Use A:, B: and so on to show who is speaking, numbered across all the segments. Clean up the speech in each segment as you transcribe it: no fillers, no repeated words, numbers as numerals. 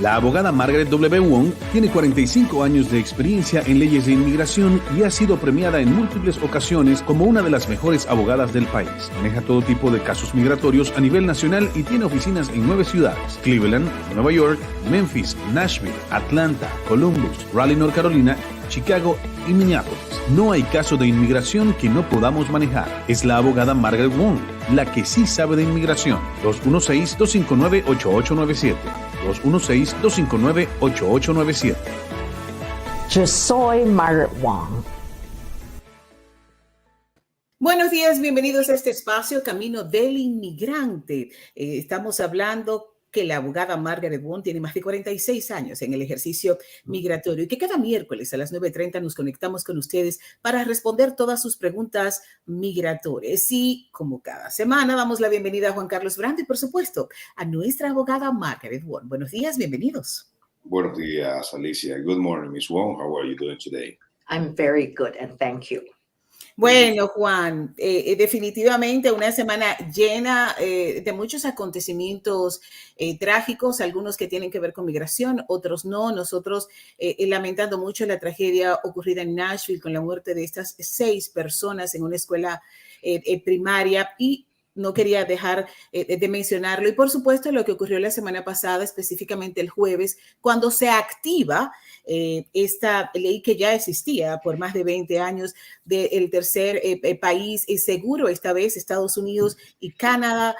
A: La abogada Margaret W. Wong tiene 45 años de experiencia en leyes de inmigración y ha sido premiada en múltiples ocasiones como una de las mejores abogadas del país. Maneja todo tipo de casos migratorios a nivel nacional y tiene oficinas en 9 ciudades: Cleveland, Nueva York, Memphis, Nashville, Atlanta, Columbus, Raleigh, North Carolina, Chicago y Minneapolis. No hay caso de inmigración que no podamos manejar. Es la abogada Margaret Wong, la que sí sabe de inmigración. 216-259-8897. 216-259-8897.
B: Yo soy Margaret Wong.
C: Buenos días, bienvenidos a este espacio Camino del Inmigrante. Estamos hablando que la abogada Margaret Wong tiene más de 46 años en el ejercicio migratorio y que cada miércoles a las 9:30 nos conectamos con ustedes para responder todas sus preguntas migratorias. Y como cada semana damos la bienvenida a Juan Carlos Brando y por supuesto a nuestra abogada Margaret Wong. Buenos días, bienvenidos.
D: Buenos días, Alicia. Good morning, Ms. Wong. How are you doing today?
B: I'm very good and thank you.
C: Bueno, Juan, definitivamente una semana llena de muchos acontecimientos trágicos, algunos que tienen que ver con migración, otros no. Nosotros lamentando mucho la tragedia ocurrida en Nashville con la muerte de estas 6 personas en una escuela primaria y no quería dejar de mencionarlo. Y por supuesto lo que ocurrió la semana pasada, específicamente el jueves, cuando se activa esta ley que ya existía por más de 20 años del tercer país seguro, esta vez Estados Unidos y Canadá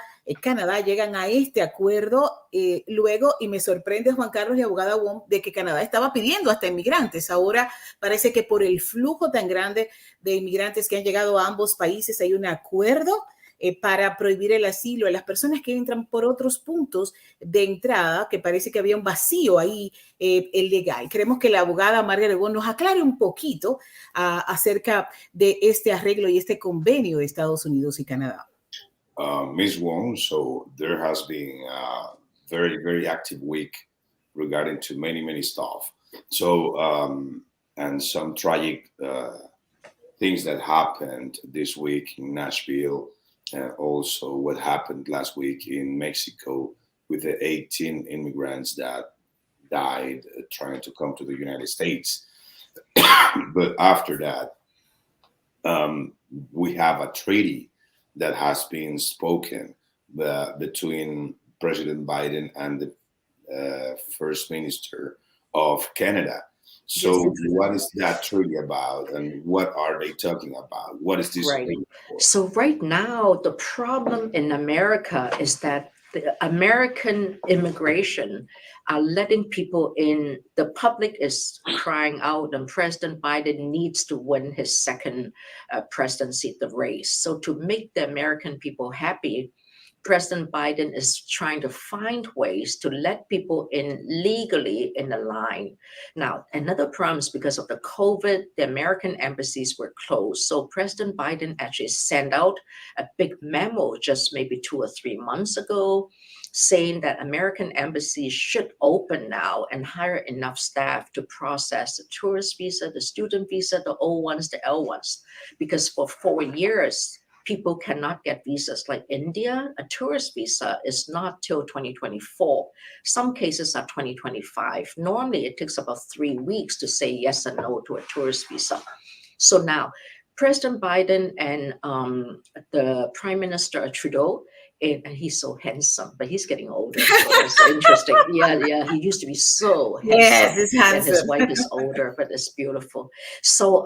C: llegan a este acuerdo luego, y me sorprende, Juan Carlos y abogada Wong, de que Canadá estaba pidiendo hasta inmigrantes. Ahora parece que por el flujo tan grande de inmigrantes que han llegado a ambos países hay un acuerdo para prohibir el asilo a las personas que entran por otros puntos de entrada, que parece que había un vacío ahí legal. Queremos que la abogada Margaret Wong nos aclare un poquito acerca de este arreglo y este convenio de Estados Unidos y Canadá.
D: Ms. Wong, so there has been a very, very active week regarding to many stuff. So, and some tragic things that happened this week in Nashville, and also what happened last week in Mexico with the 18 immigrants that died trying to come to the United States. But after that, we have a treaty that has been spoken between President Biden and the First Minister of Canada. So yes, what is that treaty about, and what are they talking about? What is this?
B: Right. So right now, the problem in America is that the American immigration are letting people in. The public is crying out, and President Biden needs to win his second presidency, the race. So to make the American people happy, President Biden is trying to find ways to let people in legally in the line. Now, another problem is because of the COVID, the American embassies were closed. So President Biden actually sent out a big memo just maybe 2 or 3 months ago saying that American embassies should open now and hire enough staff to process the tourist visa, the student visa, the O1s, the L1s, because for 4 years, people cannot get visas. Like India, a tourist visa is not till 2024. Some cases are 2025. Normally, it takes about 3 weeks to say yes or no to a tourist visa. So now, President Biden and the Prime Minister Trudeau, and he's so handsome, but he's getting older. So it's interesting. Yeah. He used to be so handsome.
C: Yes, he's handsome.
B: And his wife is older, but it's beautiful. So,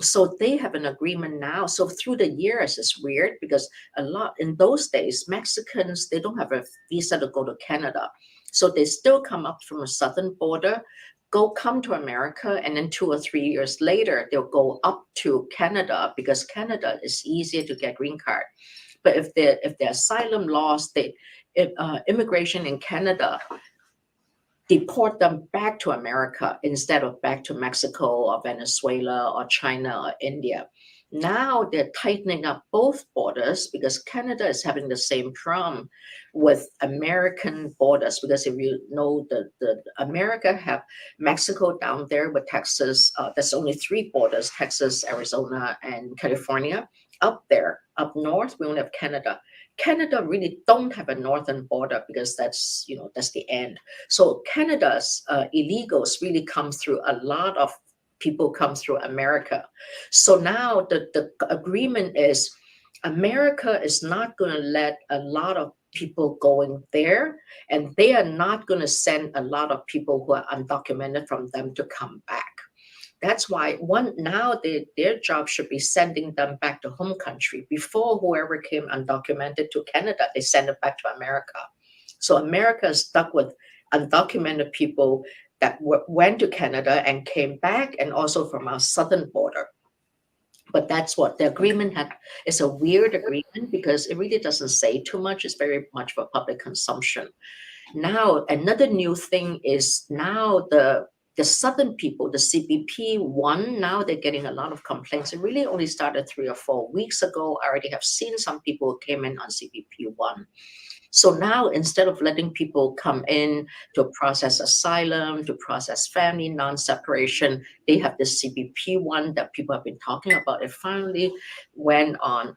B: so they have an agreement now. So through the years, it's weird because a lot in those days, Mexicans, they don't have a visa to go to Canada. So they still come up from a southern border, come to America, and then 2 or 3 years later, they'll go up to Canada because Canada is easier to get green card. But if the asylum laws, immigration in Canada deport them back to America instead of back to Mexico or Venezuela or China or India. Now they're tightening up both borders because Canada is having the same problem with American borders. Because if you know, the America have Mexico down there with Texas. There's only 3 borders: Texas, Arizona, and California. Up there, up north, we only have Canada. Canada really don't have a northern border because that's, you know, that's the end. So Canada's illegals really come through, a lot of people come through America. So now the agreement is America is not going to let a lot of people going there, and they are not going to send a lot of people who are undocumented from them to come back. That's why now their job should be sending them back to home country. Before, whoever came undocumented to Canada, they send it back to America. So America is stuck with undocumented people that went to Canada and came back, and also from our southern border. But that's what the agreement had. It's a weird agreement because it really doesn't say too much. It's very much for public consumption. Now, another new thing is now the southern people, the CBP one, now they're getting a lot of complaints. It really only started 3 or 4 weeks ago. I already have seen some people who came in on CBP one. So now, instead of letting people come in to process asylum, to process family non-separation, they have this CBP one that people have been talking about. It finally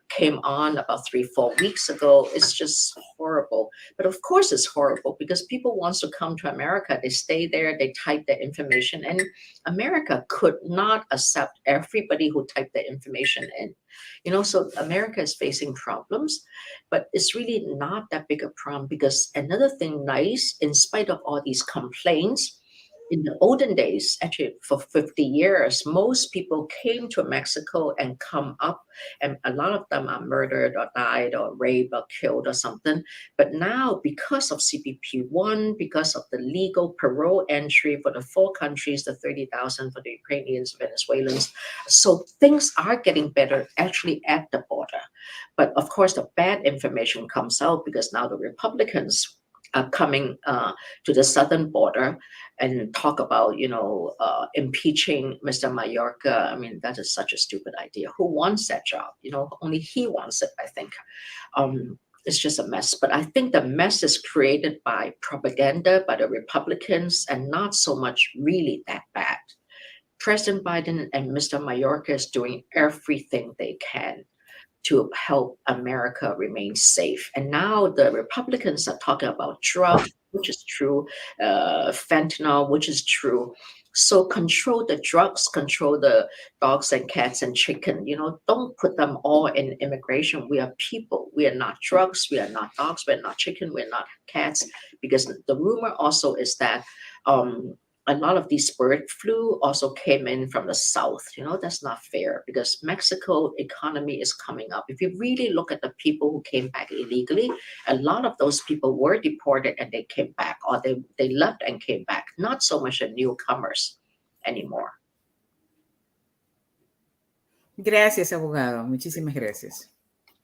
B: came on about 3 or 4 weeks ago. It's just horrible. But of course it's horrible because people want to come to America. They stay there, they type their information, and America could not accept everybody who typed their information in. You know, so America is facing problems, but it's really not that big a problem because another thing nice, in spite of all these complaints, in the olden days, actually for 50 years, most people came to Mexico and come up, and a lot of them are murdered or died or raped or killed or something. But now, because of CBP1, because of the legal parole entry for the 4 countries, the 30,000 for the Ukrainians, Venezuelans, so things are getting better actually at the border. But of course, the bad information comes out because now the Republicans are coming to the southern border and talk about, you know, impeaching Mr. Mayorkas. I mean, that is such a stupid idea. Who wants that job? You know, only he wants it, I think. It's just a mess. But I think the mess is created by propaganda, by the Republicans, and not so much really that bad. President Biden and Mr. Mayorkas is doing everything they can to help America remain safe. And now the Republicans are talking about drugs, which is true, fentanyl, which is true. So control the drugs, control the dogs and cats and chicken. You know, don't put them all in immigration. We are people. We are not drugs. We are not dogs. We are not chicken. We are not cats. Because the rumor also is that a lot of these bird flu also came in from the south. You know, that's not fair because Mexico economy is coming up. If you really look at the people who came back illegally, a lot of those people were deported and they came back, or they left and came back. Not so much the newcomers anymore.
C: Gracias, abogado. Muchísimas gracias.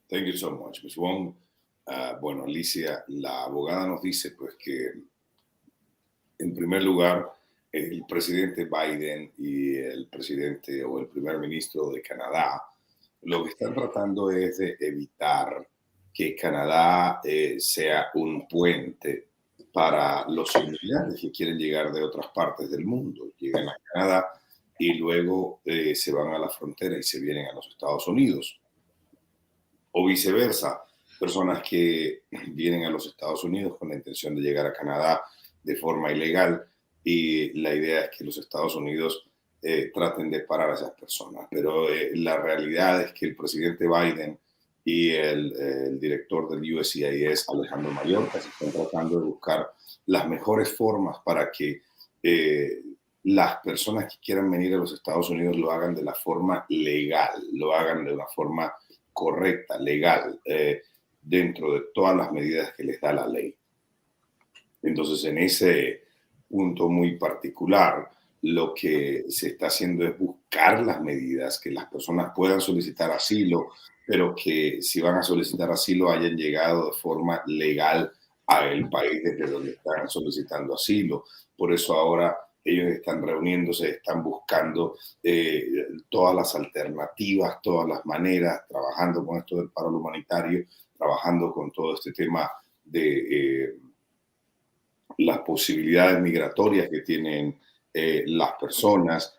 D: Thank you so much, Ms. Wong. Bueno, Alicia, la abogada nos dice pues que en primer lugar, el presidente Biden y el presidente o el primer ministro de Canadá lo que están tratando es de evitar que Canadá sea un puente para los inmigrantes que quieren llegar de otras partes del mundo. Llegan a Canadá y luego se van a la frontera y se vienen a los Estados Unidos. O viceversa, personas que vienen a los Estados Unidos con la intención de llegar a Canadá de forma ilegal, y la idea es que los Estados Unidos traten de parar a esas personas. Pero la realidad es que el presidente Biden y el director del USCIS, Alejandro Mayorkas, están tratando de buscar las mejores formas para que las personas que quieran venir a los Estados Unidos lo hagan de la forma legal, lo hagan de una forma correcta, legal, dentro de todas las medidas que les da la ley. Entonces, en ese punto muy particular, lo que se está haciendo es buscar las medidas que las personas puedan solicitar asilo, pero que si van a solicitar asilo hayan llegado de forma legal al país desde donde están solicitando asilo. Por eso ahora ellos están reuniéndose, están buscando todas las alternativas, todas las maneras, trabajando con esto del paro humanitario, trabajando con todo este tema de las posibilidades migratorias que tienen las personas,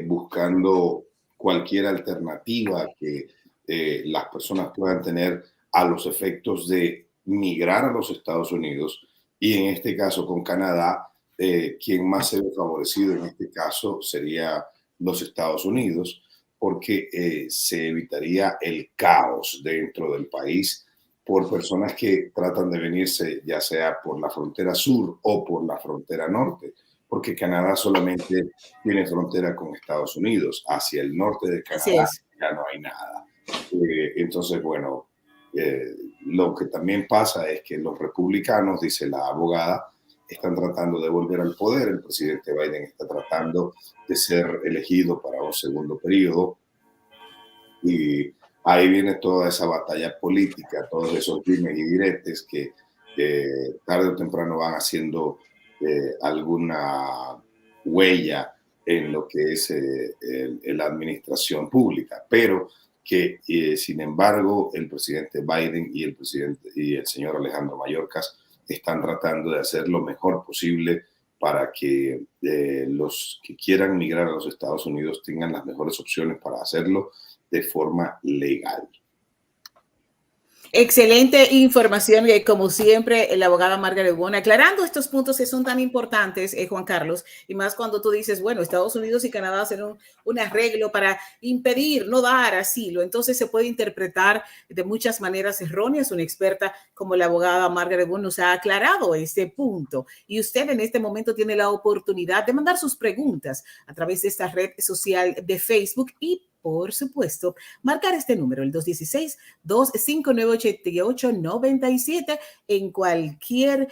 D: buscando cualquier alternativa que las personas puedan tener a los efectos de migrar a los Estados Unidos, y en este caso con Canadá, quien más se ve favorecido en este caso sería los Estados Unidos, porque se evitaría el caos dentro del país por personas que tratan de venirse ya sea por la frontera sur o por la frontera norte, porque Canadá solamente tiene frontera con Estados Unidos. Hacia el norte de
C: Así
D: Canadá
C: es.
D: ya no hay nada. Entonces, bueno, lo que también pasa es que los republicanos, dice la abogada, están tratando de volver al poder. El presidente Biden está tratando de ser elegido para un segundo periodo, y ahí viene toda esa batalla política, todos esos dimes y diretes que tarde o temprano van haciendo alguna huella en lo que es la administración pública, pero que sin embargo el presidente Biden y el señor Alejandro Mayorkas están tratando de hacer lo mejor posible para que los que quieran migrar a los Estados Unidos tengan las mejores opciones para hacerlo de forma legal.
C: Excelente información, como siempre, la abogada Margaret W, aclarando estos puntos que son tan importantes, Juan Carlos, y más cuando tú dices, bueno, Estados Unidos y Canadá hacen un arreglo para impedir, no dar asilo, entonces se puede interpretar de muchas maneras erróneas. Una experta como la abogada Margaret W nos ha aclarado este punto, y usted en este momento tiene la oportunidad de mandar sus preguntas a través de esta red social de Facebook y, por supuesto, marcar este número, el 216-259-8897, en cualquier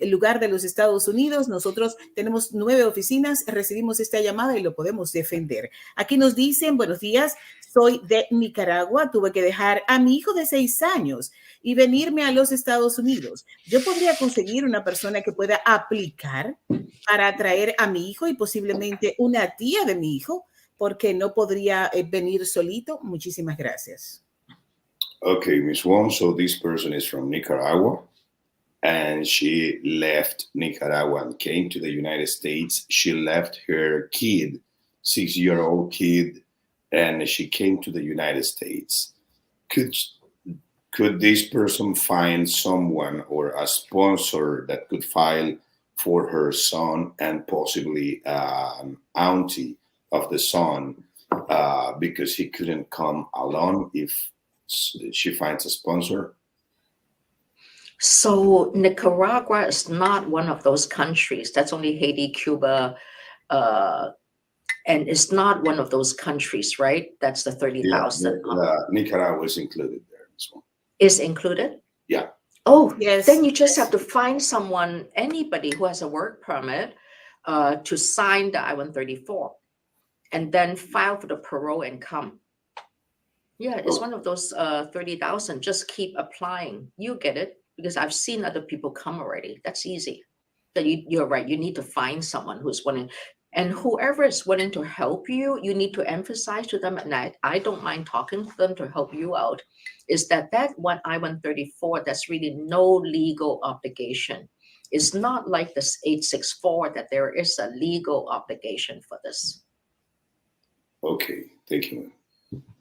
C: lugar de los Estados Unidos. Nosotros tenemos 9 oficinas, recibimos esta llamada y lo podemos defender. Aquí nos dicen, buenos días, soy de Nicaragua, tuve que dejar a mi hijo de 6 años y venirme a los Estados Unidos. ¿Yo podría conseguir una persona que pueda aplicar para traer a mi hijo y posiblemente una tía de mi hijo? Porque no podría venir solito. Muchísimas gracias.
D: Okay, Ms. Wong, so this person is from Nicaragua, and she left Nicaragua and came to the United States. She left her kid, 6-year-old kid, and she came to the United States. Could this person find someone or a sponsor that could file for her son and possibly an auntie of the son, because he couldn't come alone if she finds a sponsor?
B: So Nicaragua is not one of those countries. That's only Haiti, Cuba, and it's not one of those countries, right? That's the 30,000.
D: Yeah, Nicaragua is included there.
B: Is included?
D: Yeah.
B: Oh,
C: yes.
B: Then you just have to find someone, anybody who has a work permit, to sign the I-134. And then file for the parole and come. Yeah, it's one of those 30,000. Just keep applying. You get it, because I've seen other people come already. That's easy. But you're right. You need to find someone who's willing. And whoever is willing to help you, you need to emphasize to them, and I don't mind talking to them to help you out, is that one I-134, that's really no legal obligation. It's not like this 864 that there is a legal obligation for this.
D: Okay, thank you.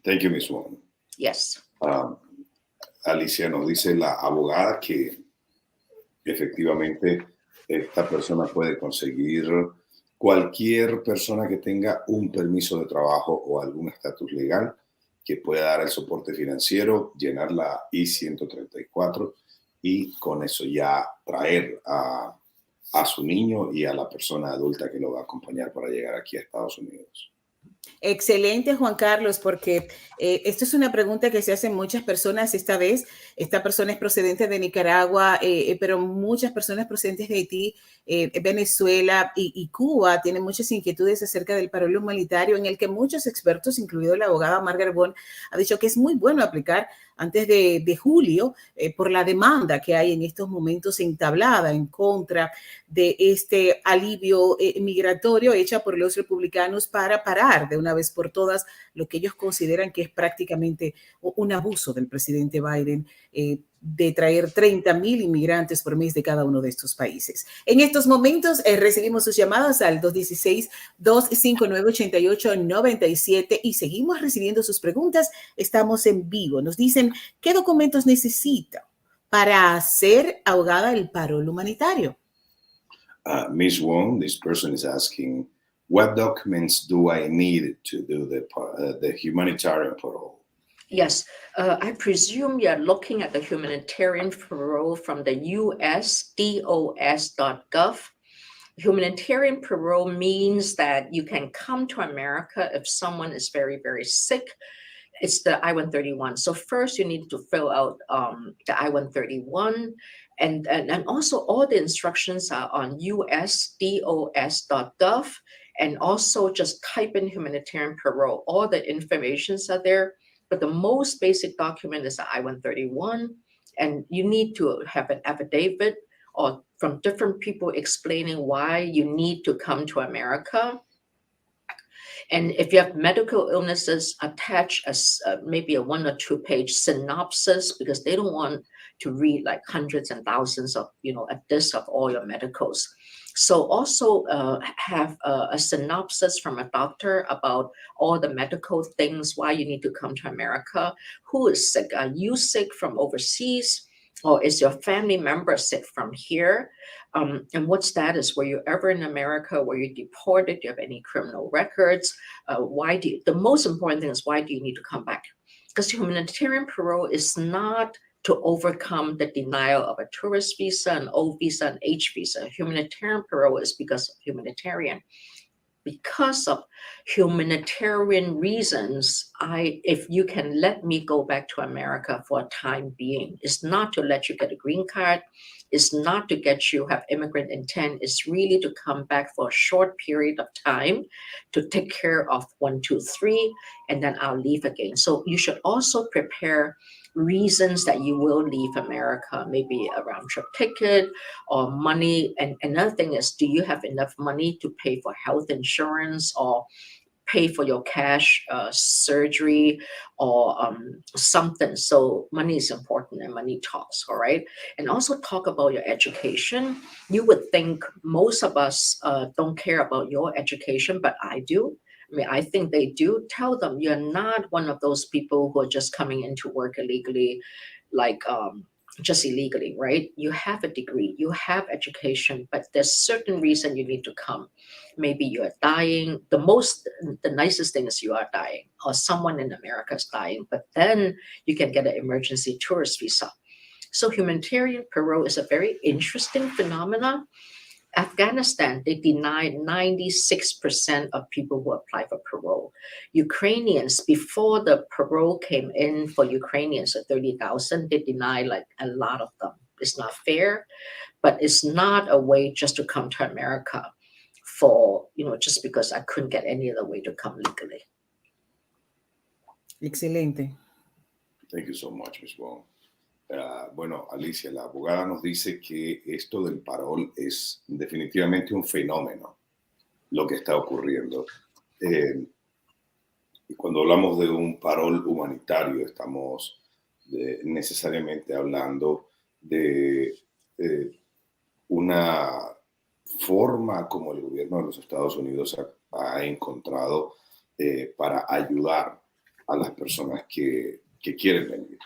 D: Thank you, Ms. Wong.
B: Yes.
D: Alicia nos dice la abogada que efectivamente esta persona puede conseguir cualquier persona que tenga un permiso de trabajo o algún estatus legal que pueda dar el soporte financiero, llenar la I-134 y con eso ya traer a su niño y a la persona adulta que lo va a acompañar para llegar aquí a Estados Unidos.
C: Excelente, Juan Carlos, porque esto es una pregunta que se hacen muchas personas. Esta vez, esta persona es procedente de Nicaragua, pero muchas personas procedentes de Haití, Venezuela y Cuba tienen muchas inquietudes acerca del parol humanitario, en el que muchos expertos, incluido la abogada Margaret W, ha dicho que es muy bueno aplicar antes de julio por la demanda que hay en estos momentos entablada en contra de este alivio migratorio hecha por los republicanos para parar de una vez por todas lo que ellos consideran que es prácticamente un abuso del presidente Biden de traer 30,000 inmigrantes por mes de cada uno de estos países. En estos momentos recibimos sus llamadas al 216-259-8897 y seguimos recibiendo sus preguntas. Estamos en vivo. Nos dicen, ¿qué documentos necesita para ser abogada del parol humanitario?
D: Ms. Wong, this person is asking, what documents do I need to do the humanitarian parole?
B: Yes, I presume you're looking at the humanitarian parole from the USDOS.gov. Humanitarian parole means that you can come to America if someone is very, very sick. It's the I-131. So first you need to fill out the I-131 and also all the instructions are on USDOS.gov and also just type in humanitarian parole. All the informations are there. But the most basic document is the I-131, and you need to have an affidavit or from different people explaining why you need to come to America. And if you have medical illnesses, attach maybe a 1 or 2 page synopsis because they don't want to read like hundreds and thousands of, a list of all your medicals. So also have a synopsis from a doctor about all the medical things, why you need to come to America, who is sick, are you sick from overseas, or is your family member sick from here? And what status, were you ever in America, were you deported, do you have any criminal records? The most important thing is why do you need to come back? Because humanitarian parole is not to overcome the denial of a tourist visa, an O visa, an H visa. Humanitarian parole is because of humanitarian. Because of humanitarian reasons, if you can let me go back to America for a time being, it's not to let you get a green card, it's not to get you have immigrant intent, it's really to come back for a short period of time to take care of 1, 2, 3, and then I'll leave again. So you should also prepare reasons that you will leave America, maybe a round trip ticket or money. And another thing is, do you have enough money to pay for health insurance or pay for your cash surgery or something? So money is important and money talks, all right? And also talk about your education. You would think most of us don't care about your education, but I do. I mean, I think they do. Tell them you're not one of those people who are just coming into work illegally, like just illegally, right? You have a degree, you have education, but there's certain reason you need to come. Maybe you're dying. The nicest thing is you are dying, or someone in America is dying, but then you can get an emergency tourist visa. So humanitarian parole is a very interesting phenomenon. Afghanistan, they denied 96% of people who apply for parole. Ukrainians, before the parole came in for Ukrainians at 30,000, they denied like a lot of them. It's not fair, but it's not a way just to come to America for, just because I couldn't get any other way to come legally.
C: Excelente.
D: Thank you so much, Ms. Wong. Bueno, Alicia, la abogada nos dice que esto del parol es definitivamente un fenómeno, lo que está ocurriendo. Y cuando hablamos de un parol humanitario, estamos necesariamente hablando de una forma como el gobierno de los Estados Unidos ha encontrado para ayudar a las personas que quieren venir.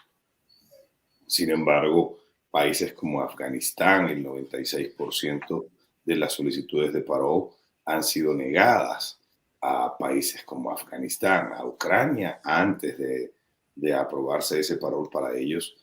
D: Sin embargo, países como Afganistán, el 96% de las solicitudes de parol han sido negadas a países como Afganistán, a Ucrania, antes de aprobarse ese parol para ellos,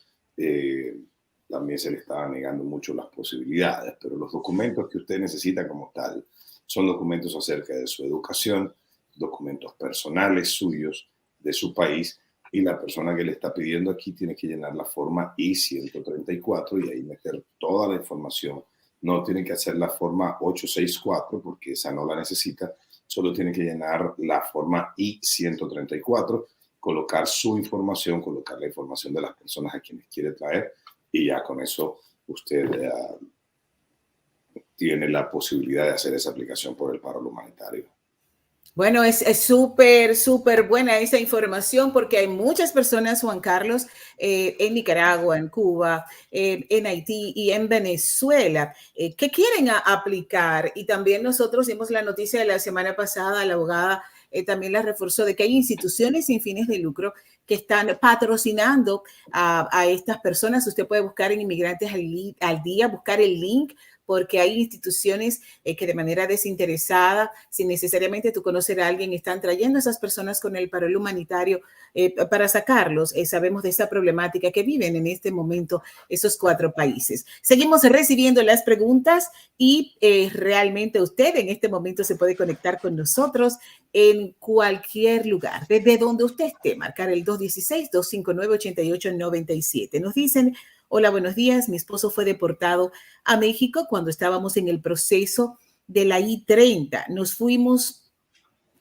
D: también se le estaban negando mucho las posibilidades. Pero los documentos que usted necesita como tal son documentos acerca de su educación, documentos personales suyos, de su país, y la persona que le está pidiendo aquí tiene que llenar la forma I-134 y ahí meter toda la información. No tiene que hacer la forma 864 porque esa no la necesita. Solo tiene que llenar la forma I-134, colocar su información, colocar la información de las personas a quienes quiere traer y ya con eso usted tiene la posibilidad de hacer esa aplicación por el parol humanitario.
C: Bueno, es súper, súper buena esa información porque hay muchas personas, Juan Carlos, en Nicaragua, en Cuba, en Haití y en Venezuela, que quieren aplicar. Y también nosotros dimos la noticia de la semana pasada, la abogada también la reforzó, de que hay instituciones sin fines de lucro que están patrocinando a estas personas. Usted puede buscar en Inmigrantes al Día, buscar el link, porque hay instituciones que de manera desinteresada, sin necesariamente tú conocer a alguien, están trayendo a esas personas con el paro humanitario para sacarlos. Sabemos de esa problemática que viven en este momento esos 4 países. Seguimos recibiendo las preguntas y realmente usted en este momento se puede conectar con nosotros en cualquier lugar, desde donde usted esté, marcar el 216-259-8897. Nos dicen: hola, buenos días. Mi esposo fue deportado a México cuando estábamos en el proceso de la I-30. Nos fuimos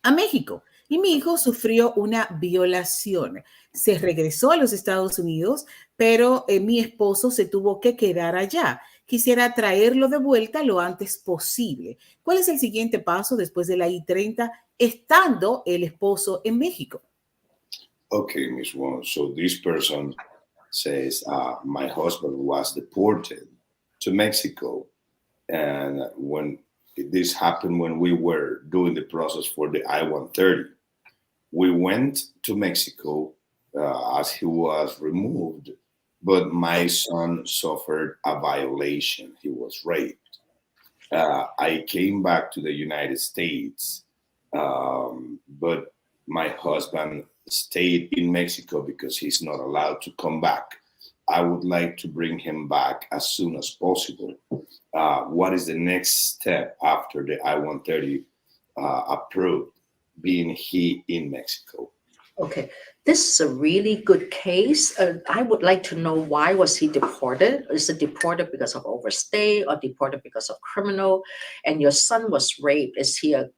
C: a México y mi hijo sufrió una violación. Se regresó a los Estados Unidos, pero mi esposo se tuvo que quedar allá. Quisiera traerlo de vuelta lo antes posible. ¿Cuál es el siguiente paso después de la I-30 estando el esposo en México?
D: Okay, Miss Wong. So this person says, my husband was deported to Mexico. And when this happened, when we were doing the process for the I-130, we went to Mexico as he was removed, but my son suffered a violation. He was raped. I came back to the United States, but my husband stayed in Mexico because he's not allowed to come back. I would like to bring him back as soon as possible. What is the next step after the I-130 approved, being he in Mexico?
B: Okay, this is a really good case. I would like to know, why was he deported? Is it deported because of overstay or deported because of criminal? And your son was raped. Is he a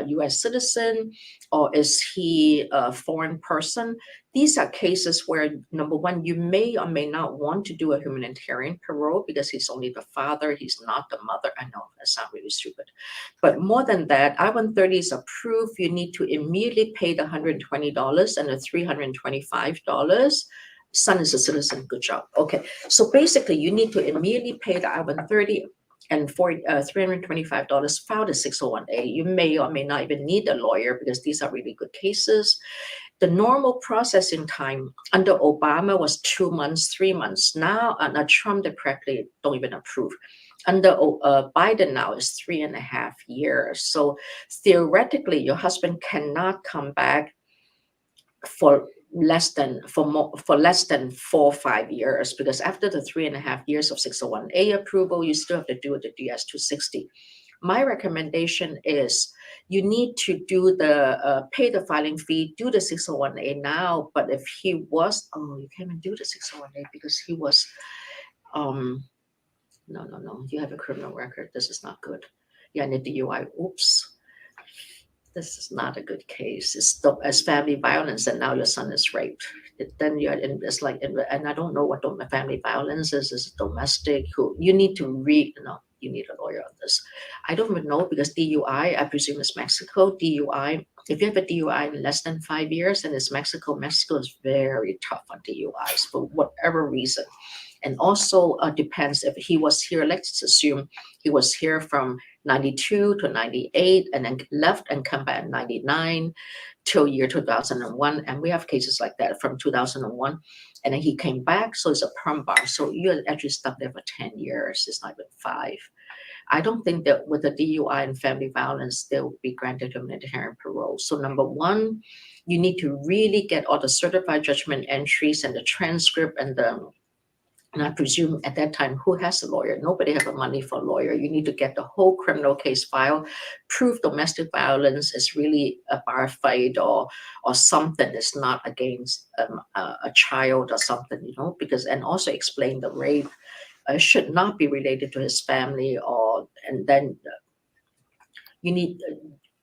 B: U.S. citizen, or is he a foreign person? These are cases where, number one, you may or may not want to do a humanitarian parole because he's only the father, he's not the mother. I know that sounds really stupid. But more than that, I-130 is approved. You need to immediately pay the $120 and the $325. Son is a citizen, good job. Okay, so basically you need to immediately pay the I-130 and for $325, file the 601A. You may or may not even need a lawyer because these are really good cases. The normal processing time under Obama was 2 months, 3 months. Now, under Trump, they practically don't even approve. Under Biden now is 3.5 years. So theoretically, your husband cannot come back for less than 4 or 5 years, because after the 3.5 years of 601A approval, you still have to do the DS-260. My recommendation is you need to do the pay the filing fee, do the 601A now. But if he was, you can't even do the 601A because he was, no, you have a criminal record. This is not good. Yeah, and the DUI, oops. This is not a good case. It's as family violence, and now your son is raped. Then you're in, it's like, and I don't know what family violence is. Is it domestic? Who you need to read? No, you need a lawyer on this. I don't even know, because DUI, I presume, is Mexico. DUI, if you have a DUI in less than 5 years and it's Mexico, Mexico is very tough on DUIs for whatever reason. And also depends if he was here. Let's assume he was here from 92 to 98 and then left and come back in 99 till year 2001. And we have cases like that from 2001. And then he came back, so it's a perm bar. So you're actually stuck there for 10 years. It's not even 5. I don't think that with the DUI and family violence, they will be granted humanitarian parole. So number one, you need to really get all the certified judgment entries and the transcript and I presume at that time, who has a lawyer? Nobody has the money for a lawyer. You need to get the whole criminal case file, prove domestic violence is really a bar fight or something that's not against a child or something, because, and also explain the rape should not be related to his family, and then you need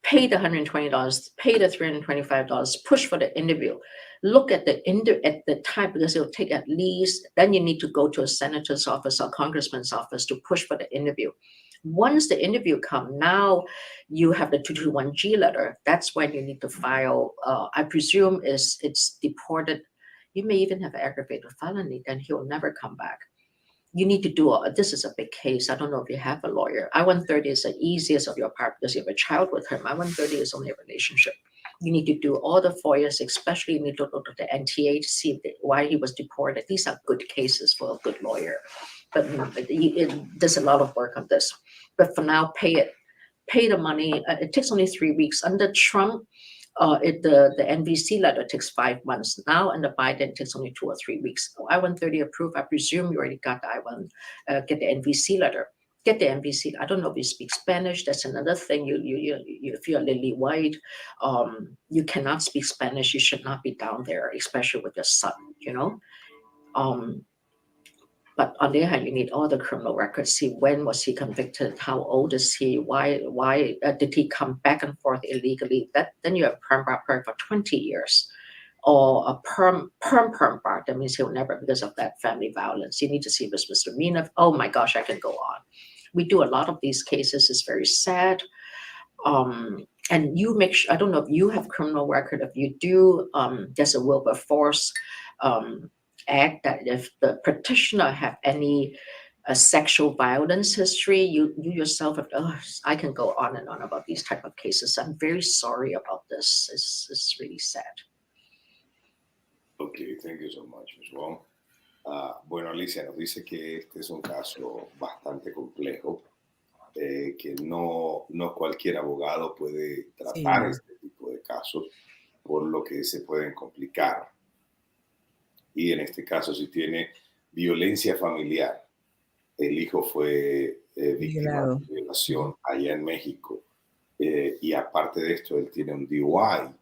B: pay the $120, pay the $325, push for the interview. Look at the time, because it will take at least, then you need to go to a senator's office or congressman's office to push for the interview. Once the interview comes, now you have the 221G letter. That's when you need to file. I presume it's deported. You may even have aggravated felony, then he'll never come back. You need to do, this is a big case. I don't know if you have a lawyer. I-130 is the easiest of your part because you have a child with him. I-130 is only a relationship. You need to do all the FOIAs, especially you need to look at the NTA to see why he was deported. These are good cases for a good lawyer. But there's a lot of work on this. But for now, pay it. Pay the money. It takes only 3 weeks. Under Trump, the NVC letter takes 5 months. Now under Biden, it takes only 2 or 3 weeks. So I-130 approved. I presume you already got the get the NVC letter. Get the NVC. I don't know if you speak Spanish. That's another thing. You if you're Lily White, you cannot speak Spanish. You should not be down there, especially with your son. You know. But on the other hand, you need all the criminal records. See when was he convicted? How old is he? Why did he come back and forth illegally? Then you have perm bar for 20 years, or a perm bar. That means he'll never, because of that family violence. You need to see this misdemeanor. Oh my gosh, I can go on. We do a lot of these cases. It's very sad. And you make sure. I don't know if you have criminal record. If you do, there's a Wilberforce Act that if the petitioner have any sexual violence history, you yourself have, I can go on and on about these type of cases. I'm very sorry about this. It's really sad.
D: Okay, thank you so much, Ms. Wong. Bueno, Alicia nos dice que este es un caso bastante complejo, que no cualquier abogado puede tratar este tipo de casos, por lo que se pueden complicar. Y en este caso, si tiene violencia familiar, el hijo fue víctima de violación allá en México, y aparte de esto, él tiene un DUI,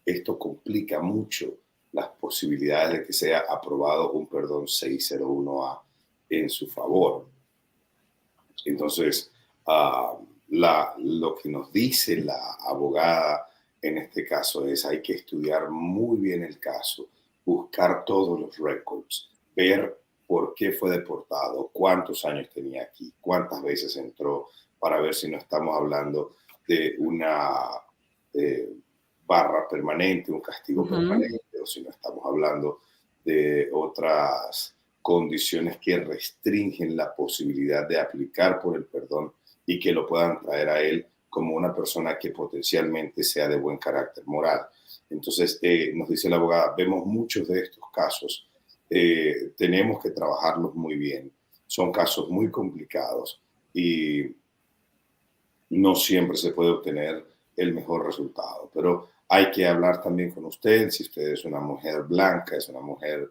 D: esto complica mucho las posibilidades de que sea aprobado un perdón 601A en su favor. Entonces, lo que nos dice la abogada en este caso es hay que estudiar muy bien el caso, buscar todos los records, ver por qué fue deportado, cuántos años tenía aquí, cuántas veces entró, para ver si no estamos hablando de una barra permanente, un castigo permanente, o si no estamos hablando de otras condiciones que restringen la posibilidad de aplicar por el perdón y que lo puedan traer a él como una persona que potencialmente sea de buen carácter moral. Entonces, nos dice la abogada, vemos muchos de estos casos, tenemos que trabajarlos muy bien. Son casos muy complicados y no siempre se puede obtener el mejor resultado, pero hay que hablar también con usted, si usted es una mujer blanca, es una mujer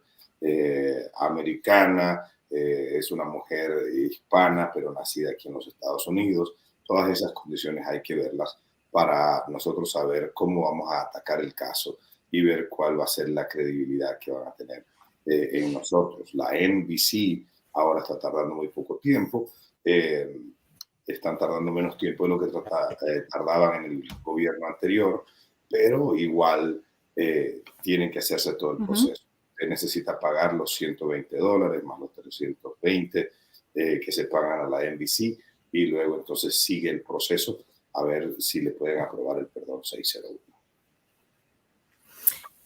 D: americana, es una mujer hispana, pero nacida aquí en los Estados Unidos. Todas esas condiciones hay que verlas para nosotros saber cómo vamos a atacar el caso y ver cuál va a ser la credibilidad que van a tener en nosotros. La NBC ahora está tardando muy poco tiempo, están tardando menos tiempo de lo que tardaban en el gobierno anterior, pero igual tienen que hacerse todo el proceso. Usted necesita pagar los $120 más los 320 que se pagan a la NBC y luego entonces sigue el proceso a ver si le pueden aprobar el perdón 601.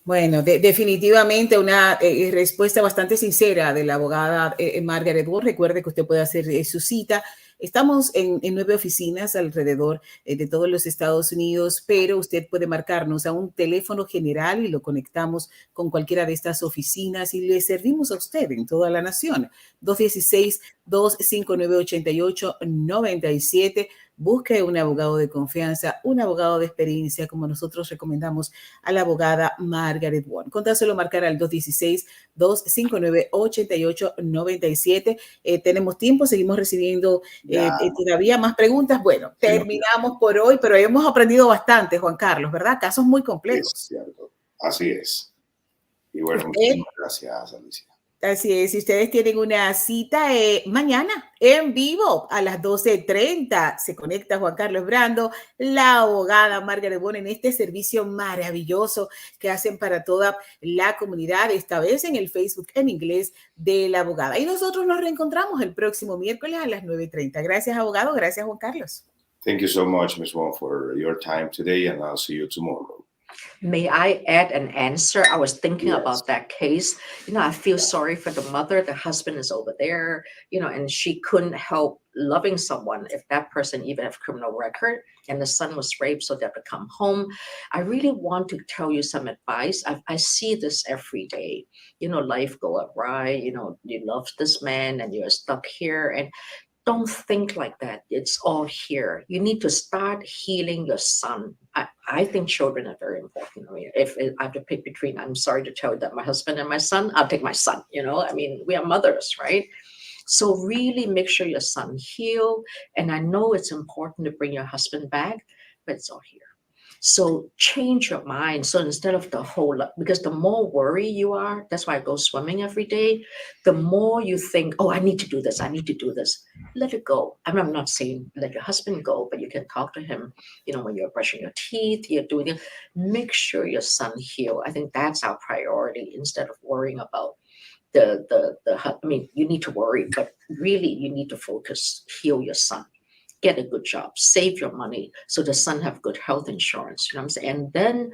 C: Bueno, definitivamente una respuesta bastante sincera de la abogada Margaret W. Recuerde que usted puede hacer su cita. Estamos en 9 oficinas alrededor de todos los Estados Unidos, pero usted puede marcarnos a un teléfono general y lo conectamos con cualquiera de estas oficinas y le servimos a usted en toda la nación. 216-259-8897. Busque un abogado de confianza, un abogado de experiencia, como nosotros recomendamos a la abogada Margaret W. Con tan solo marcar al 216-259-8897. Tenemos tiempo, seguimos recibiendo todavía más preguntas. Bueno, terminamos por hoy, pero hemos aprendido bastante, Juan Carlos, ¿verdad? Casos muy complejos.
D: Es cierto, así es. Y bueno, muchas gracias, Alicia.
C: Así es, si ustedes tienen una cita mañana en vivo a las 12:30. Se conecta Juan Carlos Brando, la abogada Margaret W en este servicio maravilloso que hacen para toda la comunidad, esta vez en el Facebook en inglés de la abogada. Y nosotros nos reencontramos el próximo miércoles a las 9:30. Gracias, abogado. Gracias, Juan Carlos.
D: Thank you so much, Ms. Wong, for your time today, and I'll see you tomorrow.
B: May I add an answer? I was thinking
D: Yes.
B: about that case. I feel sorry for the mother. The husband is over there, and she couldn't help loving someone if that person even have criminal record, and the son was raped, so they have to come home. I really want to tell you some advice. I see this every day. Life go awry. You love this man and you're stuck here, and don't think like that. It's all here. You need to start healing your son. I think children are very important. If I have to pick between, I'm sorry to tell you that my husband and my son, I'll take my son. We are mothers, right? So really make sure your son heal. And I know it's important to bring your husband back, but it's all here. So change your mind. So instead of the whole, because the more worry you are, that's why I go swimming every day. The more you think, oh, I need to do this. Let it go. I'm not saying let your husband go, but you can talk to him, when you're brushing your teeth, you're doing it. Make sure your son heal. I think that's our priority instead of worrying about you need to worry, but really you need to focus, heal your son. Get a good job, save your money so the son have good health insurance. You know what I'm saying? And then,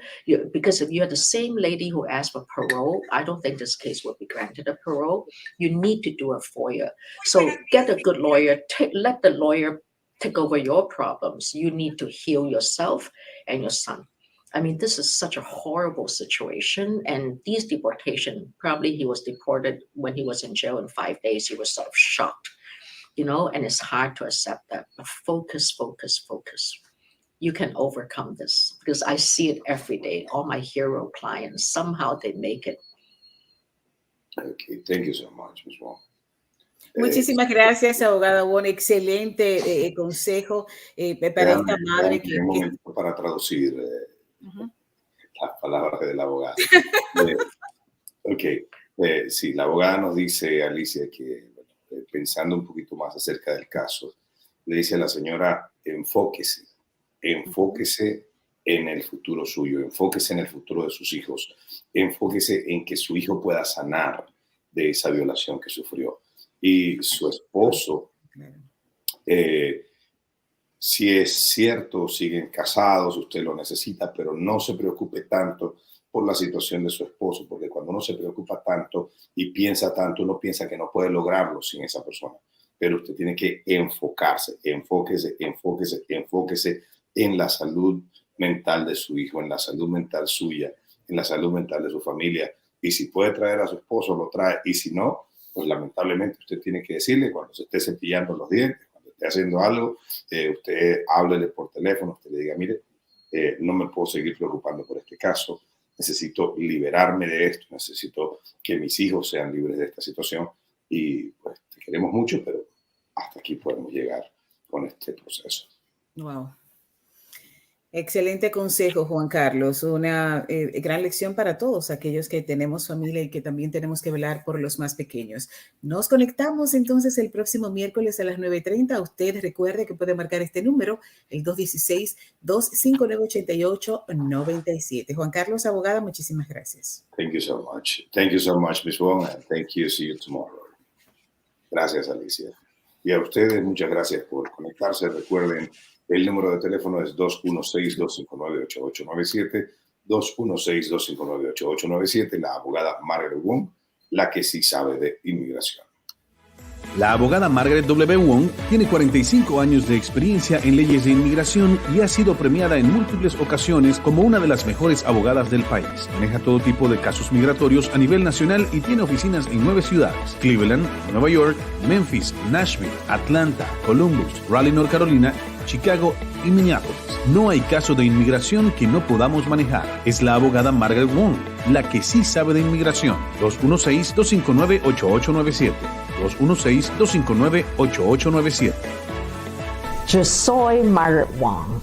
B: because if you're the same lady who asked for parole, I don't think this case will be granted a parole. You need to do a FOIA. So get a good lawyer. Let the lawyer take over your problems. You need to heal yourself and your son. This is such a horrible situation. And these deportation, probably he was deported when he was in jail in 5 days. He was sort of shocked. And it's hard to accept that. But focus. You can overcome this because I see it every day. All my hero clients, somehow they make it.
D: Okay, thank you so much, Ms. Wong.
C: Muchísimas gracias, abogada Wong. Excelente consejo para esta madre que...
D: Un momento para traducir las palabras de la abogada. Sí, la abogada nos dice, Alicia, que pensando un poquito más acerca del caso, le dice a la señora, enfóquese en el futuro suyo, enfóquese en el futuro de sus hijos, enfóquese en que su hijo pueda sanar de esa violación que sufrió. Y su esposo, si es cierto, siguen casados, usted lo necesita, pero no se preocupe tanto por la situación de su esposo, porque cuando uno se preocupa tanto y piensa tanto, uno piensa que no puede lograrlo sin esa persona. Pero usted tiene que enfóquese en la salud mental de su hijo, en la salud mental suya, en la salud mental de su familia. Y si puede traer a su esposo, lo trae. Y si no, pues lamentablemente usted tiene que decirle cuando se esté cepillando los dientes, cuando esté haciendo algo, usted háblele por teléfono, usted le diga, mire, no me puedo seguir preocupando por este caso. Necesito liberarme de esto, necesito que mis hijos sean libres de esta situación y pues te queremos mucho, pero hasta aquí podemos llegar con este proceso.
C: Wow. Excelente consejo, Juan Carlos. Una gran lección para todos aquellos que tenemos familia y que también tenemos que velar por los más pequeños. Nos conectamos entonces el próximo miércoles a las 9:30. Usted recuerde que puede marcar este número, el 216-259-8897. Juan Carlos, abogada, muchísimas gracias.
D: Thank you so much. Thank you so much, Ms. Wong, and thank you. See you tomorrow. Gracias, Alicia. Y a ustedes, muchas gracias por conectarse. Recuerden, el número de teléfono es 216-259-8897, 216-259-8897, la abogada Margaret Wong, la que sí sabe de inmigración.
A: La abogada Margaret W. Wong tiene 45 años de experiencia en leyes de inmigración y ha sido premiada en múltiples ocasiones como una de las mejores abogadas del país. Maneja todo tipo de casos migratorios a nivel nacional y tiene oficinas en 9 ciudades: Cleveland, Nueva York, Memphis, Nashville, Atlanta, Columbus, Raleigh, North Carolina, Chicago y Minneapolis. No hay caso de inmigración que no podamos manejar. Es la abogada Margaret Wong, la que sí sabe de inmigración. 216-259-8897. 216-259-8897.
E: Yo soy Margaret Wong.